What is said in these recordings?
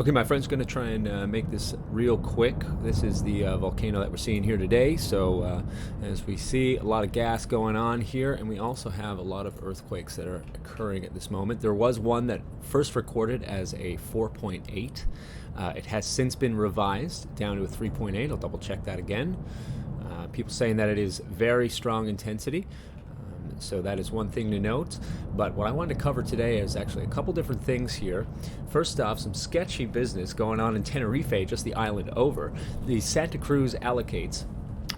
Okay, my friend's going to try and make this real quick. This is the volcano that we're seeing here today. So as we see, a lot of gas going on here, and we also have a lot of earthquakes that are occurring at this moment. There was one that first recorded as a 4.8. It has since been revised down to a 3.8. I'll double check that again. People saying that it is very strong intensity. So that is one thing to note. But what I wanted to cover today is actually a couple different things here. First off, some sketchy business going on in Tenerife, just the island over. The Santa Cruz allocates,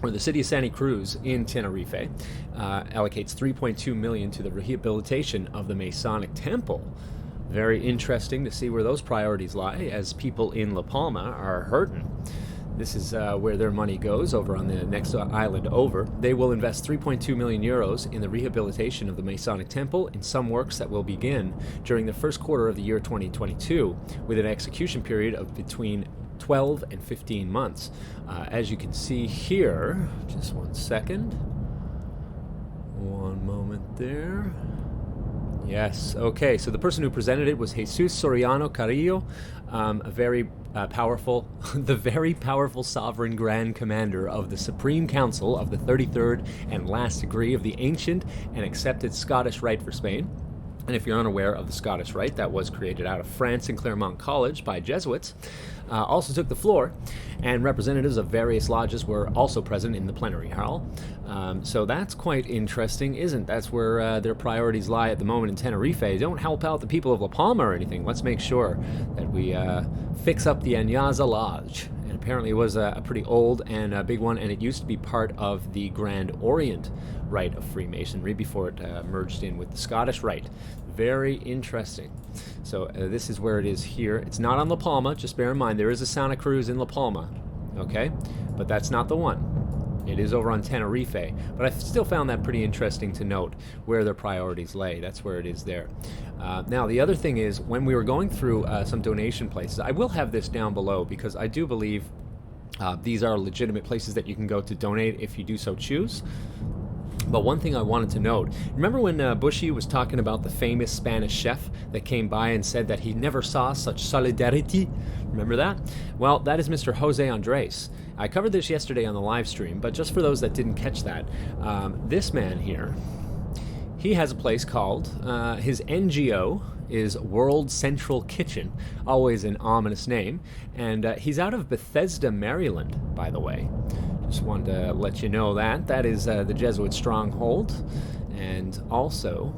or the city of Santa Cruz in Tenerife, allocates $3.2 million to the rehabilitation of the Masonic Temple. Very interesting to see where those priorities lie, as people in La Palma are hurting. This is where their money goes, over on the next island over. They will invest 3.2 million euros in the rehabilitation of the Masonic Temple in some works that will begin during the first quarter of the year 2022, with an execution period of between 12 and 15 months. As you can see here, just one second. One moment there. Yes, okay, so the person who presented it was Jesus Soriano Carrillo, a very powerful, the very powerful sovereign grand commander of the Supreme Council of the 33rd and last degree of the ancient and accepted Scottish Rite for Spain. And if you're unaware of the Scottish Rite, that was created out of France in Claremont College by Jesuits, also took the floor, and representatives of various lodges were also present in the plenary hall. So that's quite interesting, isn't it? That's where their priorities lie at the moment in Tenerife. They don't help out the people of La Palma or anything. Let's make sure that we fix up the Añaza Lodge. And apparently it was a pretty old and a big one, and it used to be part of the Grand Orient Rite of Freemasonry before it merged in with the Scottish Rite. Very interesting. So this is where it is here. It's not on La Palma, just bear in mind there is a Santa Cruz in La Palma, okay? But that's not the one. It is over on Tenerife. But I still found that pretty interesting to note where their priorities lay. That's where it is there. Now, the other thing is, when we were going through some donation places, I will have this down below because I do believe these are legitimate places that you can go to donate if you do so choose. But one thing I wanted to note, remember when Bushy was talking about the famous Spanish chef that came by and said that he never saw such solidarity? Remember that? Well, that is Mr. Jose Andres. I covered this yesterday on the live stream, but just for those that didn't catch that, this man here, he has a place called, his NGO is World Central Kitchen, always an ominous name, and he's out of Bethesda, Maryland, by the way. Just wanted to let you know that. That is the Jesuit stronghold. And also,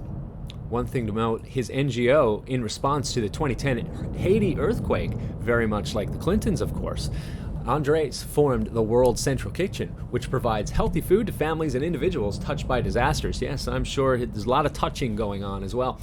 one thing to note, his NGO, in response to the 2010 Haiti earthquake, very much like the Clintons, of course, Andres formed the World Central Kitchen, which provides healthy food to families and individuals touched by disasters. Yes, I'm sure there's a lot of touching going on as well.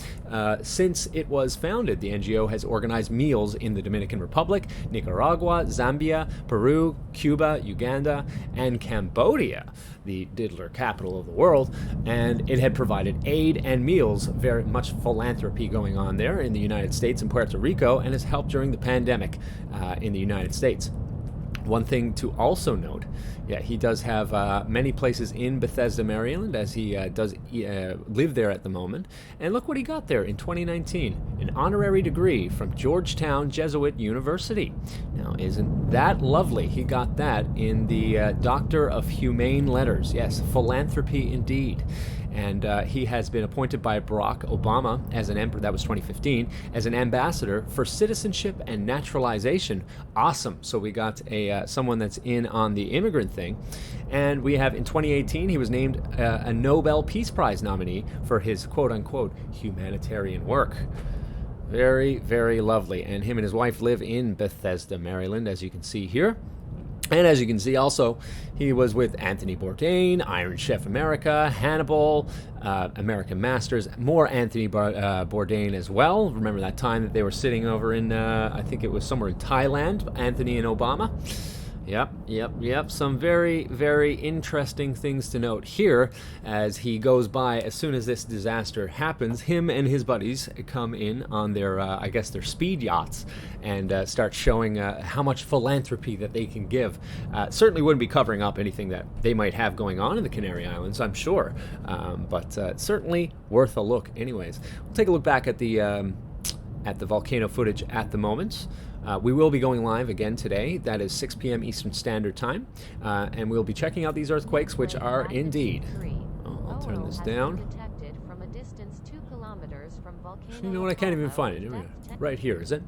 Since it was founded, the NGO has organized meals in the Dominican Republic, Nicaragua, Zambia, Peru, Cuba, Uganda, and Cambodia, the diddler capital of the world, and it had provided aid and meals, very much philanthropy going on there in the United States and Puerto Rico, and has helped during the pandemic in the United States. One thing to also note, yeah, he does have many places in Bethesda, Maryland, as he does live there at the moment. And look what he got there in 2019, an honorary degree from Georgetown Jesuit University. Now, isn't that lovely? He got that in the Doctor of Humane Letters. Yes, philanthropy indeed. And he has been appointed by Barack Obama as an emperor, that was 2015, as an ambassador for citizenship and naturalization. Awesome. So we got someone that's in on the immigrant thing. And we have, in 2018, he was named a Nobel Peace Prize nominee for his quote-unquote humanitarian work. Very, very lovely. And him and his wife live in Bethesda, Maryland, as you can see here. And as you can see also, he was with Anthony Bourdain, Iron Chef America, Hannibal, American Masters, more Anthony Bourdain as well. Remember that time that they were sitting over in, I think it was somewhere in Thailand, Anthony and Obama? Yep. Some very, very interesting things to note here as he goes by. As soon as this disaster happens, him and his buddies come in on their, I guess, their speed yachts and start showing how much philanthropy that they can give. Certainly wouldn't be covering up anything that they might have going on in the Canary Islands, I'm sure, but certainly worth a look anyways. We'll take a look back at the at the volcano footage at the moment. We will be going live again today. That is 6 p.m. Eastern Standard Time. And we'll be checking out these earthquakes, which are indeed... Oh, I'll turn this down. You know what? I can't even find it. Right here, is it?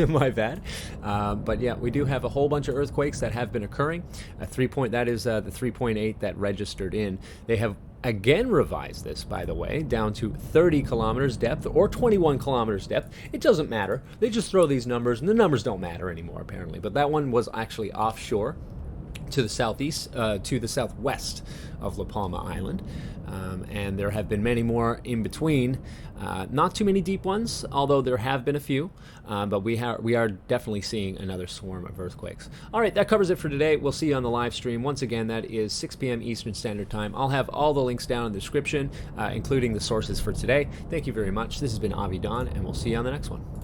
My bad. But yeah, we do have a whole bunch of earthquakes that have been occurring. That is the 3.8 that registered in. They have again revised this, by the way, down to 30 kilometers depth or 21 kilometers depth. It doesn't matter. They just throw these numbers, and the numbers don't matter anymore, apparently. But that one was actually offshore to the southeast, to the southwest of La Palma Island. And there have been many more in between. Not too many deep ones, although there have been a few. But we are definitely seeing another swarm of earthquakes. All right, that covers it for today. We'll see you on the live stream. Once again, that is 6 p.m. Eastern Standard Time. I'll have all the links down in the description, including the sources for today. Thank you very much. This has been Avi Don, and we'll see you on the next one.